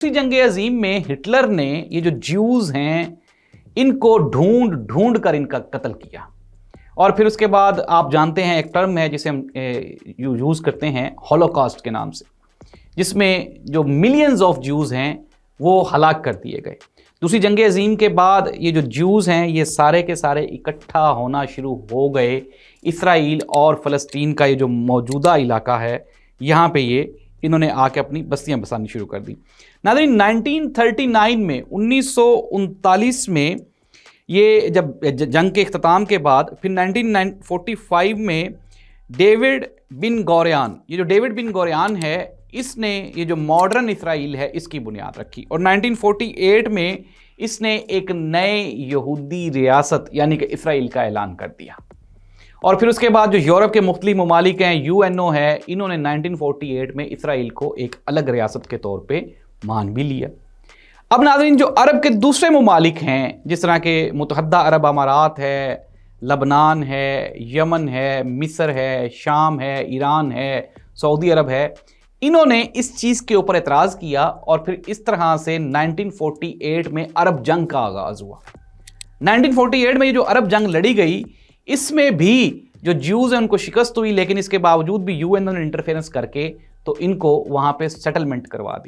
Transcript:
दूसरी जंग अजीम में हिटलर ने ये जो ज्यूज हैं इनको ढूंढ ढूंढ कर इनका कत्ल किया। और फिर उसके बाद आप जानते हैं एक टर्म है जिसे हम यूज़ करते हैं हॉलोकॉस्ट के नाम से, जिसमें जो मिलियंस ऑफ ज्यूज हैं वो हलाक कर दिए गए। दूसरी जंग अजीम के बाद ये जो ज्यूज हैं ये सारे के सारे इकट्ठा होना शुरू हो गए। इसराइल और फ़लस्तीन का ये जो मौजूदा इलाका है यहाँ पे ये इन्होंने आके अपनी बस्तियां बसानी शुरू कर दी। नाज़रीन 1939 में 1939 में ये जब जंग के इख्तिताम के बाद फिर 1945 में डेविड बिन गौरियन, ये जो डेविड बिन गौरियन है इसने ये जो मॉडर्न इसराइल है इसकी बुनियाद रखी। और 1948 में इसने एक नए यहूदी रियासत यानी कि इसराइल का ऐलान कर दिया। और फिर उसके बाद जो यूरोप के मुख्तलिफ ममालिक हैं, यूएनओ है, इन्होंने 1948 में इसराइल को एक अलग रियासत के तौर पे मान भी लिया। अब नाज़रीन जो अरब के दूसरे ममालिक हैं जिस तरह के मुत्तहदा अरब अमारात है, लबनान है, यमन है, मिस्र है, शाम है, ईरान है, सऊदी अरब है, इन्होंने इस चीज़ के ऊपर एतराज़ किया और फिर इस तरह से 1948 में अरब जंग का आगाज़ हुआ। 1948 में ये जो अरब जंग लड़ी गई इसमें भी जो ज्यूज हैं उनको शिकस्त हुई, लेकिन इसके बावजूद भी यूएन ने इंटरफेरेंस करके तो इनको वहाँ पे सेटलमेंट करवा दी।